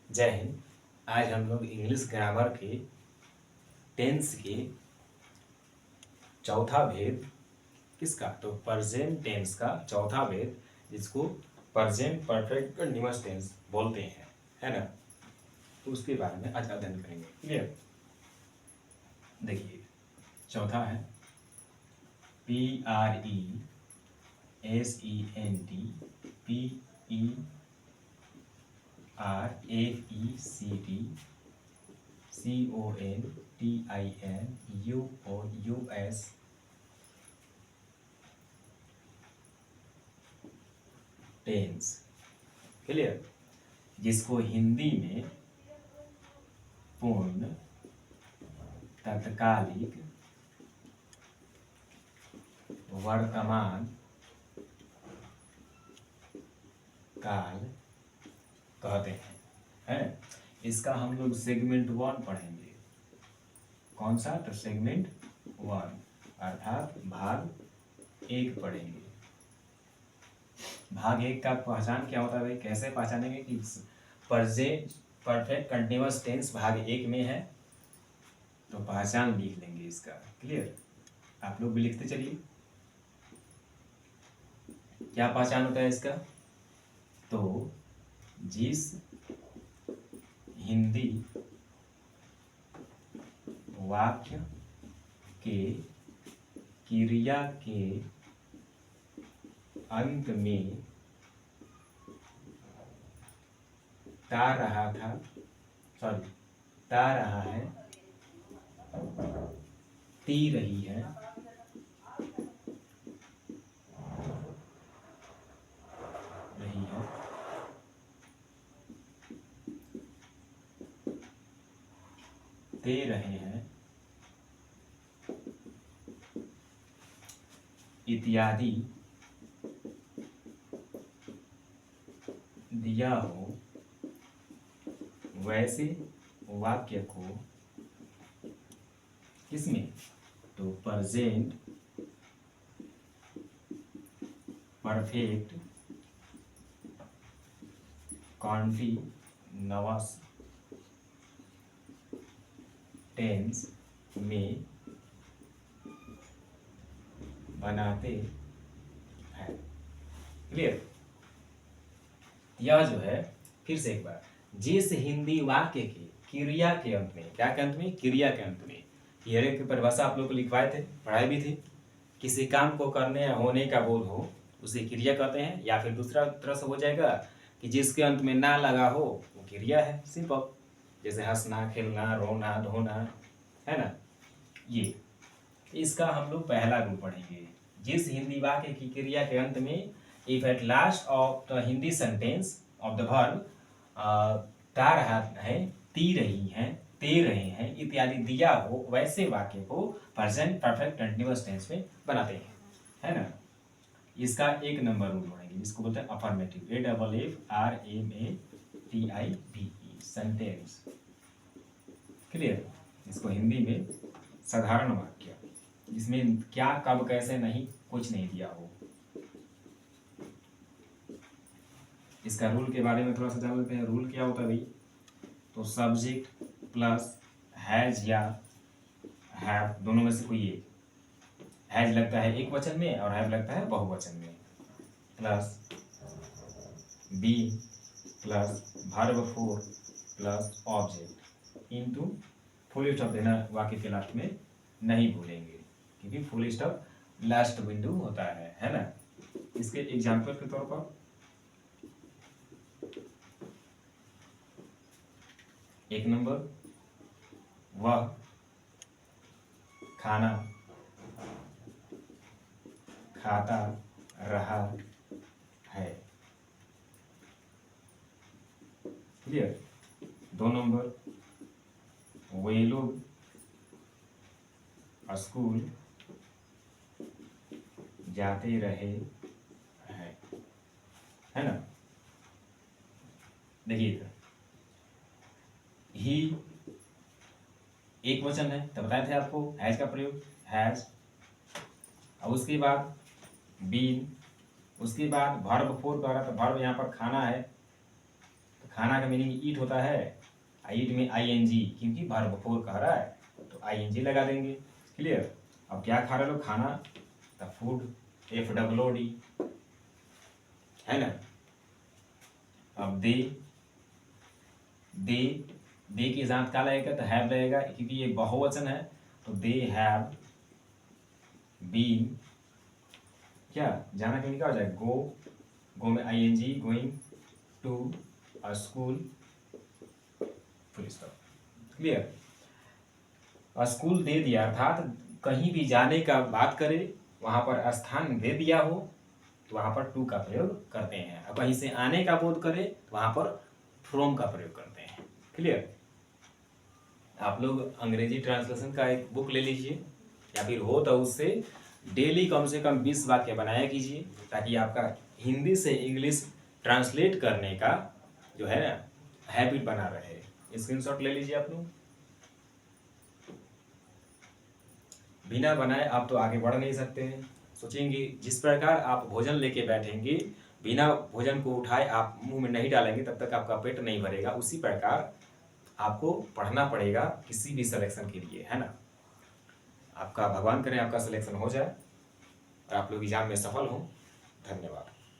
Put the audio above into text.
जय हिंद। आज हम लोग इंग्लिश ग्रामर के टेंस के चौथा भेद किसका, तो प्रेजेंट टेंस का चौथा भेद, जिसको प्रेजेंट परफेक्ट कंटीन्यूअस टेंस बोलते हैं, है ना। तो उसके बारे में आज अध्ययन करेंगे। क्लियर। देखिए, चौथा है PRESENTPERFECTCONTINUOUS टेंस। क्लियर। जिसको हिंदी में पूर्ण, तत्कालिक, वर्तमान काल कहते हैं। इसका हम लोग सेगमेंट 1 पढ़ेंगे। कौन सा, तो सेगमेंट 1 अर्थात भाग 1 पढ़ेंगे। भाग 1 का पहचान क्या होता है भाई, कैसे पहचानेंगे कि प्रेजेंट परफेक्ट कंटीन्यूअस टेंस भाग 1 में है, तो पहचान लिख लेंगे इसका। क्लियर। आप लोग भी लिखते चलिए, क्या पहचान होता है इसका, तो जिस हिंदी वाक्य के क्रिया के अंत में ता रहा है, ती रही है, दे रहे हैं इत्यादि दिया हो, वैसे वाक्य को किसमें, तो प्रेजेंट परफेक्ट कॉन्टिन्यूअस टेंस में बनाते हैं। क्लियर। यह जो है, फिर से एक बार, जिस हिंदी वाक्य के क्रिया के अंत में, क्या के अंत में, क्रिया के अंत में, क्रिया की परिभाषा आप लोग को लिखवाए थे, पढ़ाई भी थी। किसी काम को करने या होने का बोध हो उसे क्रिया कहते हैं, या फिर दूसरा तरह से हो जाएगा कि जिसके अंत में ना लगा हो वो क्रिया है। सिंपल, जैसे हंसना, खेलना, रोना, धोना, है ना। ये इसका हम लोग पहला रूल पढ़ेंगे। जिस हिंदी वाक्य की क्रिया के अंत में if at last of the Hindi sentence of the verb ता रहा है, ती रही है, ते रहे हैं इत्यादि दिया हो, वैसे वाक्य को प्रेजेंट परफेक्ट कंटीन्यूअस टेंस में बनाते हैं, है ना। इसका एक नंबर रूल पढ़ेंगे, जिसको बोलते हैं अफर्मेटिव, AFFRMATIVE, सेंटेंस। क्लियर। इसको हिंदी में साधारण वाक्य, जिसमें क्या, कब, कैसे नहीं, कुछ नहीं दिया हो। इसका रूल के बारे में थोड़ा सा जान लेते हैं। रूल क्या होता है भाई, तो सब्जेक्ट प्लस हैज या हैव, दोनों में से कोई एक। हैज लगता है एक वचन में और हैव लगता है बहुवचन में, plus B plus verb four plus object into full stop देना वाक्य के लास्ट में नहीं भूलेंगे, क्योंकि फुल स्टॉप लास्ट बिंदु होता है ना। इसके एग्जाम्पल के तौर पर एक नंबर, वह खाना खाता रहा है। क्लियर। 2 नंबर, वे लोग स्कूल जाते रहे हैं, है ना। देखिए, ही एक वचन है, तो बताए थे आपको हैज का प्रयोग, हैज। और उसके बाद बीन, उसके बाद वर्ब फोर कह रहा था, वर्ब यहाँ पर खाना है, तो खाना का मीनिंग ईट होता है, ईट में ING, क्योंकि वर्ब 4 कह रहा है तो ING लगा देंगे। क्लियर। अब क्या खा रहे लोग खाना, द फूड, FOOD, है ना। अब दे की जांच क्या लगेगा, तो हैव लगेगा, क्योंकि ये बहुवचन है तो दे हैव बीन, क्या जाना कहीं क्या हो जाएगा, गो में ING, going to a school, full stop. Clear. School दे दिया, अर्थात कहीं भी जाने का बात करे वहां पर स्थान दे दिया हो तो वहां पर टू का प्रयोग करते हैं, और कहीं से आने का बोध करे तो वहां पर फ्रॉम का प्रयोग करते हैं। क्लियर। आप लोग अंग्रेजी ट्रांसलेशन का एक बुक ले लीजिए, या फिर हो तो उससे डेली कम से कम 20 वाक्य बनाया कीजिए, ताकि आपका हिंदी से इंग्लिश ट्रांसलेट करने का जो है ना हैबिट बना रहे। स्क्रीनशॉट ले लीजिए आप लोग। बिना बनाए आप तो आगे बढ़ नहीं सकते हैं। सोचेंगे जिस प्रकार आप भोजन लेके बैठेंगे, बिना भोजन को उठाए आप मुंह में नहीं डालेंगे तब तक आपका पेट नहीं भरेगा, उसी प्रकार आपको पढ़ना पड़ेगा किसी भी सिलेक्शन के लिए, है ना। आपका भगवान करे आपका सिलेक्शन हो जाए और आप लोग एग्जाम में सफल हों। धन्यवाद।